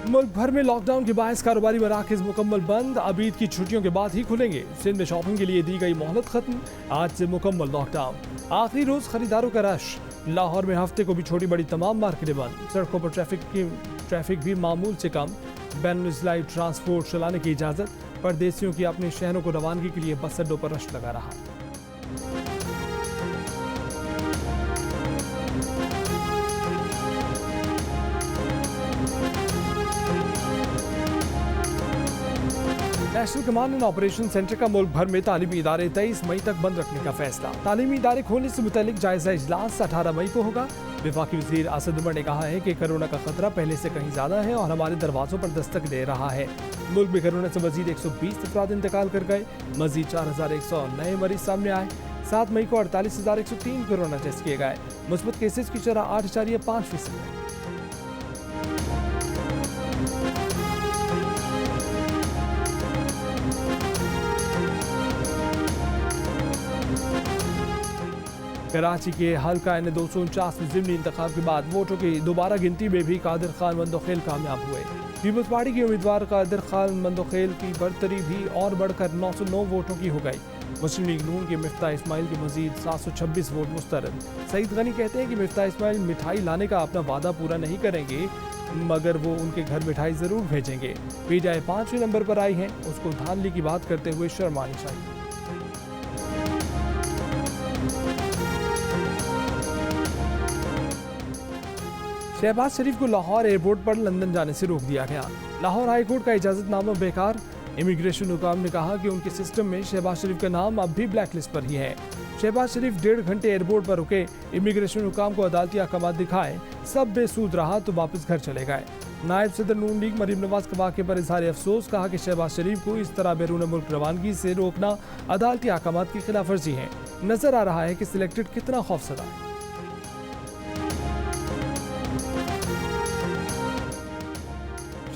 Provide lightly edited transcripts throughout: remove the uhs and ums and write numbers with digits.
मुल्क भर में लॉकडाउन के बायस कारोबारी मराकज मुकम्मल बंद। अब ईद की छुट्टियों के बाद ही खुलेंगे। सिंध में शॉपिंग के लिए दी गई मोहलत खत्म। आज से मुकम्मल लॉकडाउन। आखिरी रोज खरीदारों का रश। लाहौर में हफ्ते को भी छोटी बड़ी तमाम मार्केटें बंद। सड़कों पर ट्रैफिक भी मामूल से कम। बैनुल-ए-ज़िलाई ट्रांसपोर्ट चलाने की इजाज़त। परदेसियों की अपने शहरों को रवानगी के लिए बस अड्डों पर रश लगा रहा। National command and operation centre का मुल्क भर में तालीमी इदारे 23 मई तक बंद रखने का फैसला। तालीमी इदारे खोलने से मुतालिक जायजा इजलास 18 मई को होगा। वफाकी वज़ीर असद उमर ने कहा है कि कोरोना का खतरा पहले से कहीं ज्यादा है और हमारे दरवाजों पर दस्तक दे रहा है। मुल्क में कोरोना से मजीद 120 अफराद इंतकाल कर गए। मजीद 4100 नए मरीज सामने आए। 7 मई को 48,103 कोरोना टेस्ट किए गए। मुस्बत केसेज की शरह 8.5% है। कराची के हल्का N 249 में ज़िमनी इंतखाब के बाद वोटों की दोबारा गिनती में भी कादिर खान मंदोखेल कामयाब हुए। पीपल्स पार्टी के उम्मीदवार कादिर खान मंदोखेल की बरतरी भी और बढ़कर 909 वोटों की हो गई। मुस्लिम लीग नून के मिफ्ता इस्माइल के मजीद 726 वोट मुस्तरद। सईद गनी कहते हैं कि मिफ्ता इस्माइल मिठाई लाने का अपना वादा पूरा नहीं करेंगे, मगर वो उनके घर मिठाई जरूर भेजेंगे। पीटीआई 5वें नंबर पर आई है। उसको धांधली की बात करते हुए शर्म आनी चाहिए। शहबाज शरीफ को लाहौर एयरपोर्ट पर लंदन जाने से रोक दिया गया। लाहौर हाई कोर्ट का इजाजतनामा बेकार। इमिग्रेशन हुकाम ने कहा कि उनके सिस्टम में शहबाज शरीफ का नाम अब भी ब्लैक लिस्ट पर ही है। शहबाज शरीफ 1.5 घंटे एयरपोर्ट पर रुके, इमिग्रेशन हुकाम को अदालती अहकाम दिखाए, सब बेसूद रहा तो वापस घर चले गए। नायब सदर नून लीग मरीम नवाज के वाक़े पर इजहार अफसोस। कहा कि शहबाज शरीफ को इस तरह बैरून मुल्क रवानगी से रोकना अदालती अहकाम की खिलाफ वर्जी है। नजर आ रहा है कि सिलेक्टेड कितना खौफसदा है।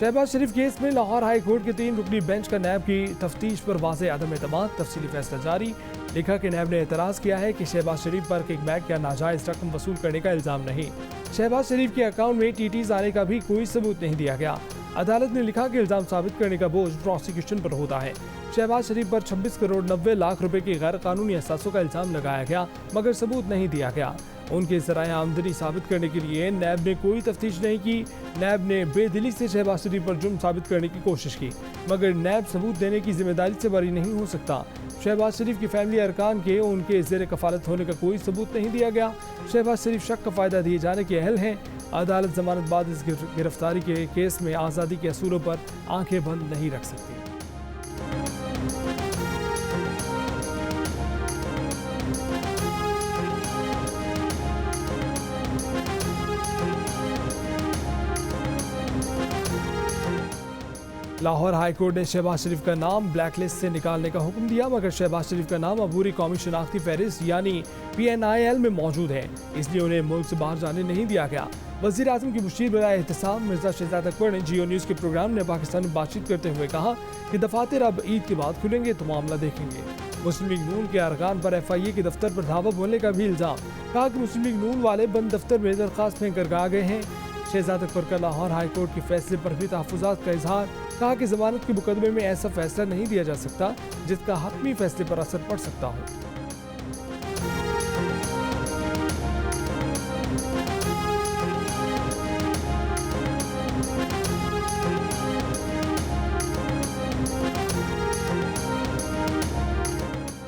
शहबाज शरीफ केस में लाहौर हाई कोर्ट के 3 रुकनी बेंच का नैब की तफ्तीश पर वाज़े अदम एतमाद। तफसीली फैसला जारी। लिखा कि नैब ने एतराज़ किया है कि शहबाज शरीफ पर किकबैक या नाजायज़ रकम वसूल करने का इल्ज़ाम नहीं। शहबाज शरीफ के अकाउंट में टीटीज़ आने का भी कोई सबूत नहीं दिया गया। अदालत ने लिखा कि इल्ज़ाम साबित करने का बोझ प्रोसिक्यूशन पर होता है। शहबाज शरीफ पर 26 करोड़ 90 लाख रुपए की गैर कानूनी असासों का इल्ज़ाम लगाया गया, मगर सबूत नहीं दिया गया। उनके ज़राए आमदनी साबित करने के लिए नैब ने कोई तफ्तीश नहीं की। नैब ने बेदिली से शहबाज शरीफ पर जुर्म साबित करने की कोशिश की, मगर नैब सबूत देने की जिम्मेदारी से बरी नहीं हो सकता। शहबाज शरीफ की फैमिली अरकान के उनके ज़ेर कफालत होने का कोई सबूत नहीं दिया गया। शहबाज शरीफ शक का फ़ायदा दिए जाने के अहल हैं। अदालत जमानत बाद इस गिरफ्तारी के केस में आज़ादी के असूलों पर आंखें बंद नहीं रख सकती। लाहौर हाई कोर्ट ने शहबाज शरीफ का नाम ब्लैक लिस्ट से निकालने का हुक्म दिया, मगर शहबाज शरीफ का नाम अबूरी कौमी शनाख्ती फहरिस्त यानी PNIL में मौजूद है, इसलिए उन्हें मुल्क से बाहर जाने नहीं दिया गया। वज़ीर आज़म की मुशीर बराए एहतिसाम मिर्जा शहजाद अकबर ने जियो न्यूज़ के प्रोग्राम ने पाकिस्तान में बातचीत करते हुए कहा कि दफातर अब ईद के बाद खुलेंगे तो मामला देखेंगे। मुस्लिम लीग नून के अरकान पर FIA के दफ्तर पर धावा बोलने का भी इल्ज़ाम। कहा कि मुस्लिम लीग नून वाले बंद दफ्तर में दरख्वास्त फेंक कर आ गए हैं। शहजाद अकबर का लाहौर हाई कोर्ट के फैसले पर भी तहफ़्फ़ुज़ात का इजहार। कहा कि जमानत के मुकदमे में ऐसा फैसला नहीं दिया जा सकता जिसका हतमी फैसले पर असर पड़ सकता हो।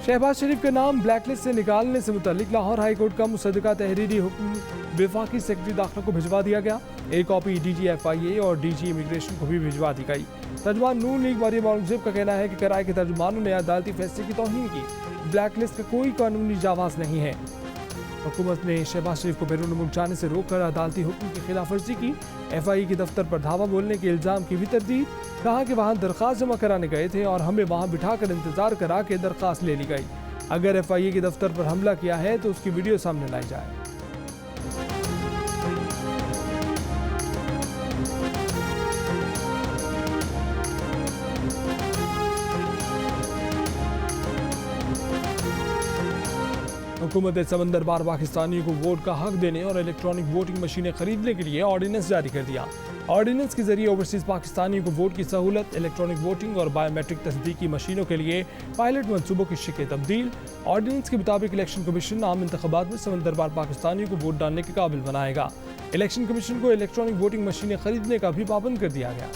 शहबाज शरीफ का नाम ब्लैकलिस्ट से निकालने से मुतालिक लाहौर हाई कोर्ट का मुसद्दका तहरीरी हुक्म वफाकी सेक्रेटरी दाखिला को भिजवा दिया गया। एक कॉपी DG FIA और DG इमिग्रेशन को भी भिजवा दी गई। तर्जुमान नून लीग मरियम औरंगजेब का कहना है कि कराए के तर्जुमानों ने अदालती फैसले की तौहीन की। ब्लैक लिस्ट का कोई कानूनी जावाज नहीं है। हुकूमत ने शहबाज शरीफ को बैरून मुल्क जाने से रोककर अदालती हुक्म की खिलाफ वर्जी की। FIA के दफ्तर पर धावा बोलने के इल्ज़ाम की भी तरदीद। कहा कि वहाँ दरख्वास्त जमा कराने गए थे और हमें वहाँ बिठाकर इंतजार करा के दरख्वास्त ले ली गई। अगर FIA के दफ्तर पर हमला किया है तो उसकी वीडियो सामने लाई जाए। हुकूमत समंदर बार पाकिस्तानियों को वोट का हक देने और इलेक्ट्रॉनिक वोटिंग मशीनें खरीदने के लिए ऑर्डिनेंस जारी कर दिया। ऑर्डिनेंस के जरिए ओवरसीज पाकिस्तानियों को वोट की सहूलत, इलेक्ट्रॉनिक वोटिंग और बायोमेट्रिक तस्दीकी मशीनों के लिए पायलट मनसूबों की शिकल तब्दील। ऑर्डिनेंस के मुताबिक इलेक्शन कमीशन आम इंतखाबात में समंदर बार पाकिस्तानियों को वोट डालने के काबिल बनाएगा। इलेक्शन कमीशन को इलेक्ट्रॉनिक वोटिंग मशीनें खरीदने का भी पाबंद कर दिया गया।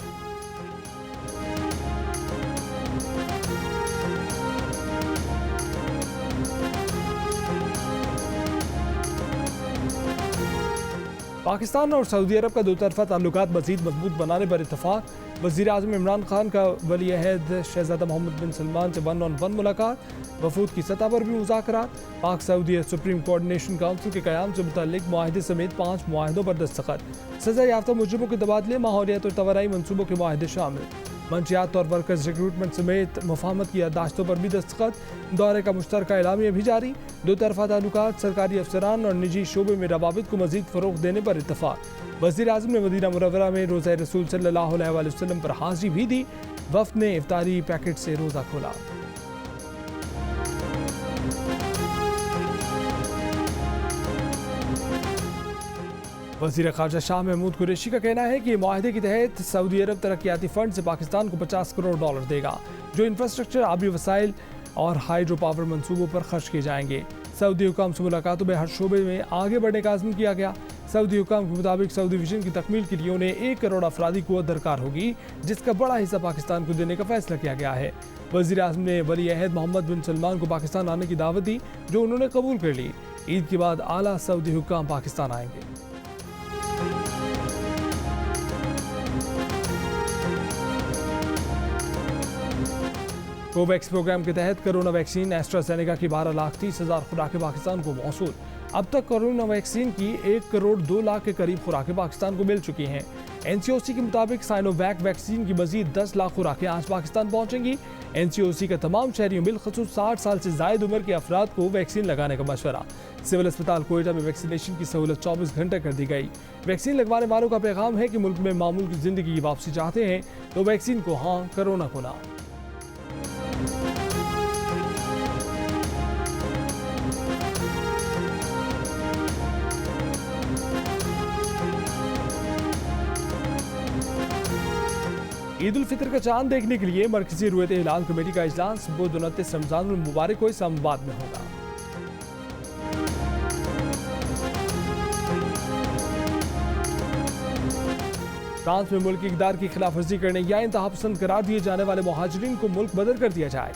पाकिस्तान और सऊदी अरब का दोतरफा ताल्लुकात मज़ीद मजबूत बनाने पर इत्तफाक। वज़ीर आज़म इमरान खान का वली अहद शहज़ादा मोहम्मद बिन सलमान से 1-on-1 मुलाकात। वफूद की सतह पर भी मुज़ाकरात। पाक सऊदी सुप्रीम कोऑर्डिनेशन काउंसिल के क़याम से मुतल्लिक मुआहदे समेत 5 मुआहदों पर दस्तखत। सज़ा याफ्ता मुजरिमों के तबादले, माहौलियात और तवानाई मनसूबों के मुआहदे शामिल। मंशियात और वर्कर्स रिक्रूटमेंट समेत मुफाहमत की यादाश्तों पर भी दस्तखत। दौरे का मुश्तरका एलामिया भी जारी। दो तरफा ताल्लुकात, सरकारी अफसरान और निजी शोबे में रवाबित को मजीद फ़रोग़ देने पर इत्तफाक। वज़ीर आज़म ने मदीना मुनव्वरा में रोज़ा रसूल सल्लल्लाहु अलैहि वसल्लम पर हाज़री भी दी। वफ़द ने इफ्तारी पैकेट से रोज़ा खोला। वज़ीर ख़ारजा शाह महमूद कुरैशी का कहना है कि मुआहदे के तहत सऊदी अरब तरक्याती फ़ंड से पाकिस्तान को $50 करोड़ देगा, जो इंफ्रास्ट्रक्चर, आबी वसाइल और हाइड्रो पावर मनसूबों पर खर्च किए जाएंगे। सऊदी हुकाम से मुलाकातों में हर शोबे में आगे बढ़ने का आज़म किया गया। सऊदी हुकाम के मुताबिक सऊदी विजन की तकमील के लिए उन्हें 1 करोड़ अफरादी क़ुव्वत दरकार होगी, जिसका बड़ा हिस्सा पाकिस्तान को देने का फैसला किया गया है। वज़ीर आज़म ने वली अहद मोहम्मद बिन सलमान को पाकिस्तान आने की दावत दी, जो उन्होंने कबूल कर ली। ईद के बाद आला सऊदी हुकाम पाकिस्तान आएंगे। कोवैक्स प्रोग्राम के तहत कोरोना वैक्सीन एस्ट्राजेनेका की 12,30,000 खुराकें पाकिस्तान को मौसूल। अब तक कोरोना वैक्सीन की 1 करोड़ 2 लाख के करीब खुराकें पाकिस्तान को मिल चुकी हैं। NCOC के मुताबिक साइनोवैक वैक्सीन की मजीद 10 लाख खुराकें आज पाकिस्तान पहुंचेंगी। NCOC का तमाम शहरियों बिलखसूस 60 साल से जायद उम्र के अफराद को वैक्सीन लगाने का मशवरा। सिविल अस्पताल कोयटा में वैक्सीनेशन की सहूलत 24 घंटे कर दी गई। वैक्सीन लगवाने वालों का पैगाम है कि मुल्क में मामूल की जिंदगी की वापसी चाहते हैं तो वैक्सीन को हाँ, कोरोना को ना। ईद उल फितर का चांद देखने के लिए मरकजी रुयत हिलाल कमेटी का इजलास बुध 29 रमजान मुबारक को इस्लामाबाद में होगा। फ्रांस में मुल्क की इक़दार की खिलाफ वर्जी करने या इंतहा पसंद करार दिए जाने वाले मुहाजिरीन को मुल्क बदर कर दिया जाए।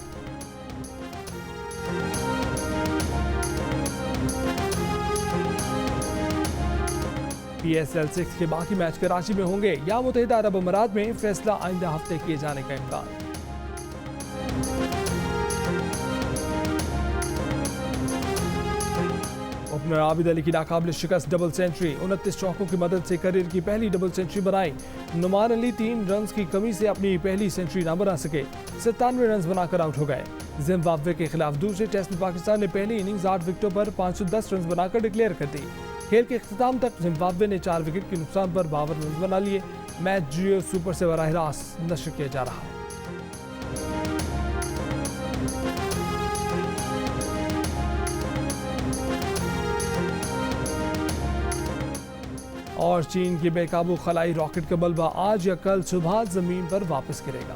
PSL 6 के बाकी मैच कराची में होंगे या मुत्तहिदा अरब अमीरात में, फैसला आइंदा हफ्ते किए जाने का इम्कान। ओपनर आबिद अली की नाकाबिल शिकस्त डबल सेंचुरी, 29 चौकों की मदद से करियर की पहली डबल सेंचुरी बनाई। नुमान अली 3 रन की कमी से अपनी पहली सेंचुरी न बना सके, 97 रन बनाकर आउट हो गए। जिम्बाब्वे के खिलाफ दूसरे टेस्ट में पाकिस्तान ने पहली इनिंग्स 8 विकेटों पर 510 रन बनाकर डिक्लेयर कर दी। खेल के इख्तिताम तक जिम्बाब्वे ने 4 विकेट के नुकसान पर 52 रन बना लिए। मैच जियो सुपर से बराह रास्त नशर किया जा रहा है। और चीन के बेकाबू खलाई रॉकेट का मलबा आज या कल सुबह जमीन पर वापस गिरेगा।